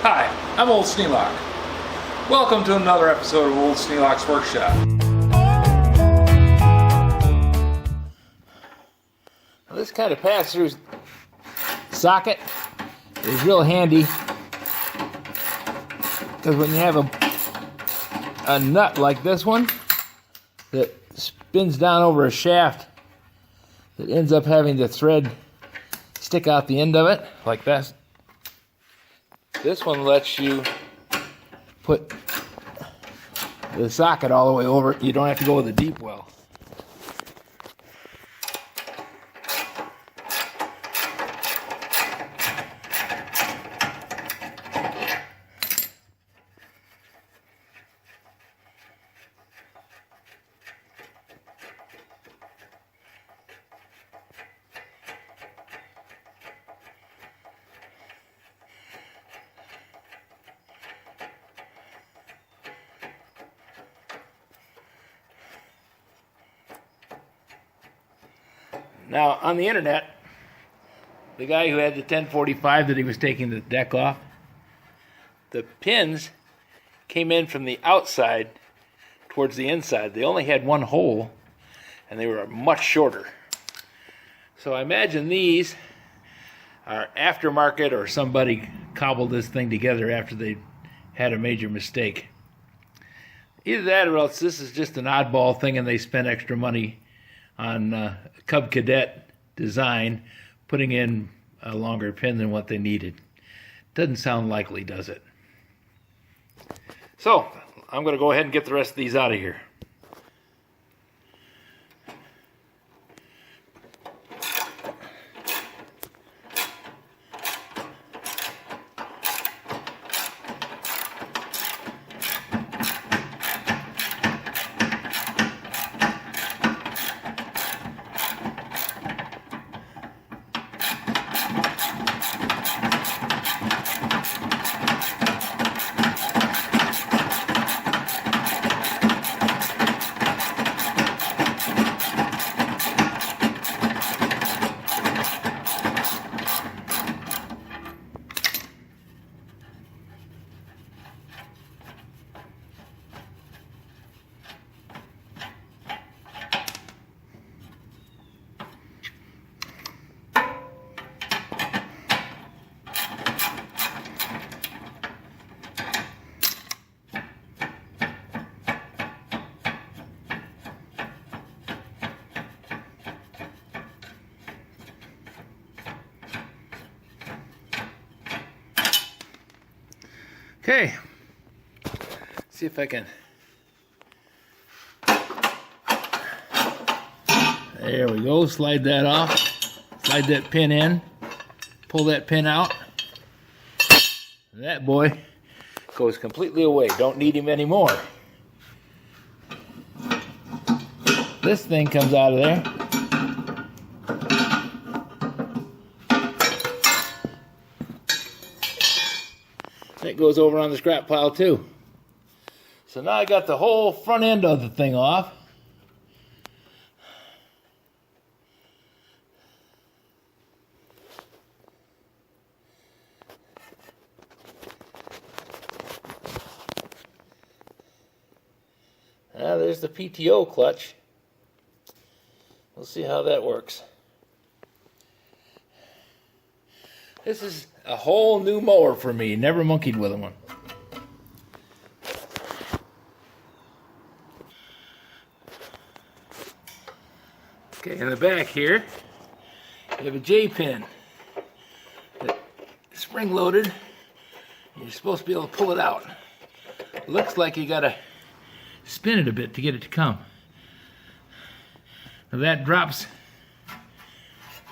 Hi, I'm Old Sneelock. Welcome to another episode of Old Sneelock's Workshop. Now this kind of pass-through socket is real handy because when you have a nut like this one that spins down over a shaft that ends up having the thread stick out the end of it like that. This one lets you put the socket all the way over. You don't have to go with a deep well. Now, on the internet, the guy who had the 1045 that he was taking the deck off, the pins came in from the outside towards the inside. They only had one hole, and they were much shorter. So I imagine these are aftermarket, or somebody cobbled this thing together after they had a major mistake. Either that, or else this is just an oddball thing and they spent extra money on Cub Cadet design, putting in a longer pin than what they needed. Doesn't sound likely, does it? So, I'm going to go ahead and get the rest of these out of here. Okay, see if I can. There we go, slide that off, slide that pin in, pull that pin out. That boy goes completely away, don't need him anymore. This thing comes out of there. It goes over on the scrap pile too. So now I got the whole front end of the thing off. Now there's the PTO clutch. We'll see how that works. This is a whole new mower for me. Never monkeyed with one. Okay, in the back here, you have a J-pin that's spring-loaded. You're supposed to be able to pull it out. Looks like you gotta spin it a bit to get it to come. Now that drops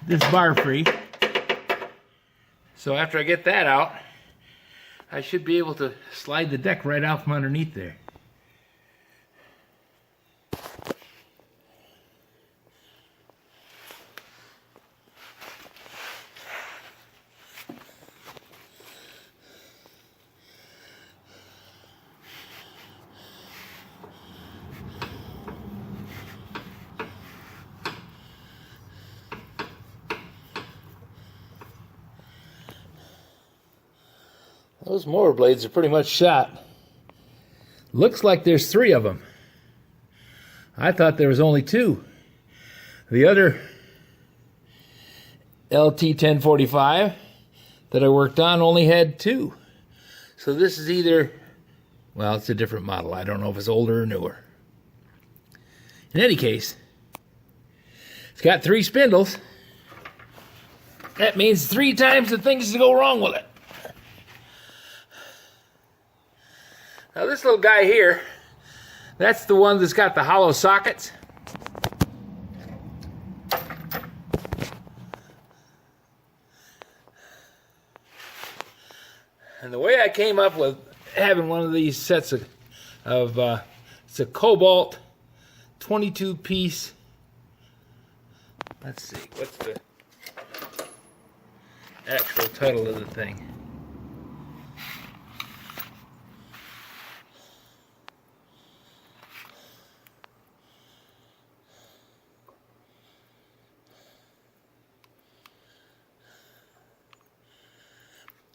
this bar free. So after I get that out, I should be able to slide the deck right out from underneath there. Those mower blades are pretty much shot. Looks like there's 3 of them. I thought there was only 2. The other LT1045 that I worked on only had 2. So this is either, well, it's a different model. I don't know if it's older or newer. In any case, it's got 3 spindles. That means 3 times the things to go wrong with it. Now this little guy here, that's the one that's got the hollow sockets. And the way I came up with having one of these sets of it's a Cobalt 22-piece. Let's see, what's the actual title of the thing?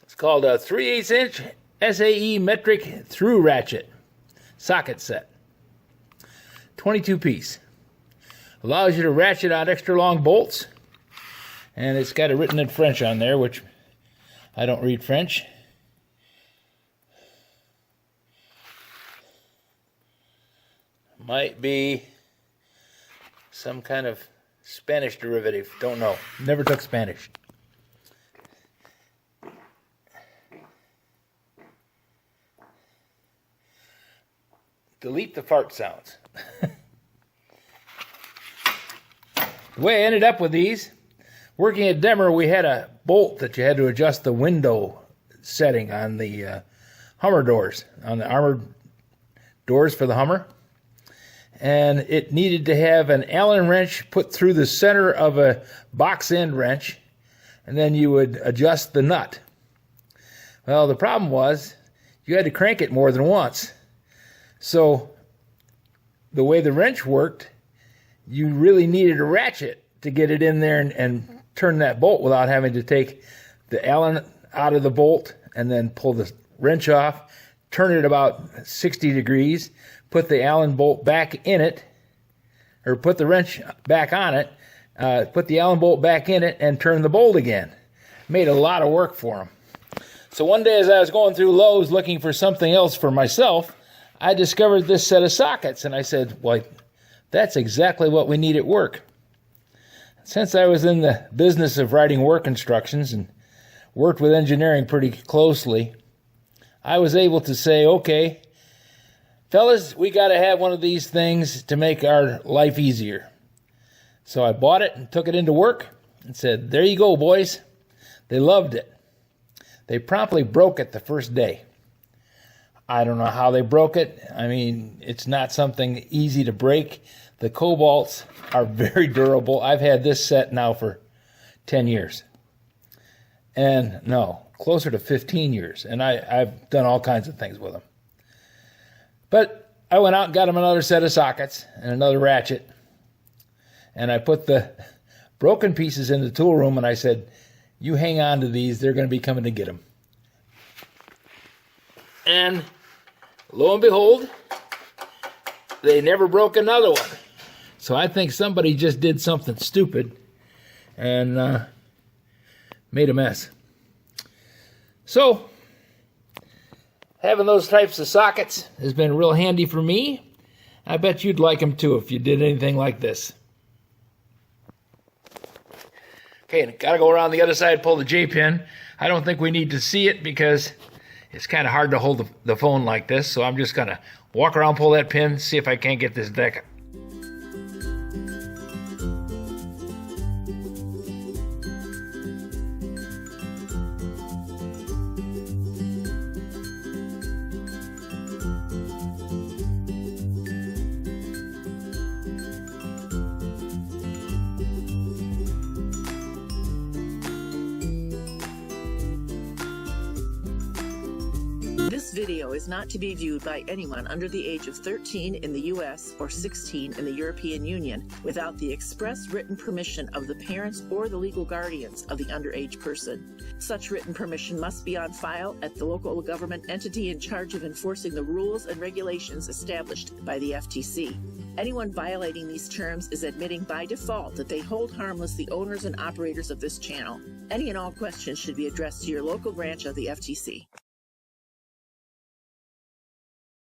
It's called a 3/8-inch SAE metric through ratchet socket set. 22-piece. Allows you to ratchet out extra long bolts. And it's got it written in French on there, which I don't read French. Might be some kind of Spanish derivative. Don't know. Never took Spanish. Delete the fart sounds. The way I ended up with these, working at Demmer, we had a bolt that you had to adjust the window setting on the Hummer doors, on the armored doors for the Hummer. And it needed to have an Allen wrench put through the center of a box end wrench, and then you would adjust the nut. Well, the problem was you had to crank it more than once. So the way the wrench worked, you really needed a ratchet to get it in there and turn that bolt without having to take the Allen out of the bolt and then pull the wrench off, turn it about 60 degrees, put the Allen bolt back in it, or put the wrench back on it, put the Allen bolt back in it, and turn the bolt again. Made a lot of work for them. So one day as I was going through Lowe's looking for something else for myself, I discovered this set of sockets, and I said, well, that's exactly what we need at work. Since I was in the business of writing work instructions and worked with engineering pretty closely, I was able to say, okay, fellas, we got to have one of these things to make our life easier. So I bought it and took it into work and said, there you go, boys. They loved it. They promptly broke it the first day. I don't know how they broke it. I mean, it's not something easy to break. The Cobalts are very durable. I've had this set now for 10 years. And no, closer to 15 years. And I've done all kinds of things with them. But I went out and got them another set of sockets and another ratchet. And I put the broken pieces in the tool room and I said, you hang on to these. They're going to be coming to get them. And lo and behold, they never broke another one. So I think somebody just did something stupid and made a mess. So having those types of sockets has been real handy for me. I bet you'd like them too if you did anything like this. Okay, got to go around the other side, pull the J-pin. I don't think we need to see it because it's kind of hard to hold the phone like this, so I'm just going to walk around, pull that pin, see if I can't get this deck. This video is not to be viewed by anyone under the age of 13 in the U.S. or 16 in the European Union without the express written permission of the parents or the legal guardians of the underage person. Such written permission must be on file at the local government entity in charge of enforcing the rules and regulations established by the FTC. Anyone violating these terms is admitting by default that they hold harmless the owners and operators of this channel. Any and all questions should be addressed to your local branch of the FTC.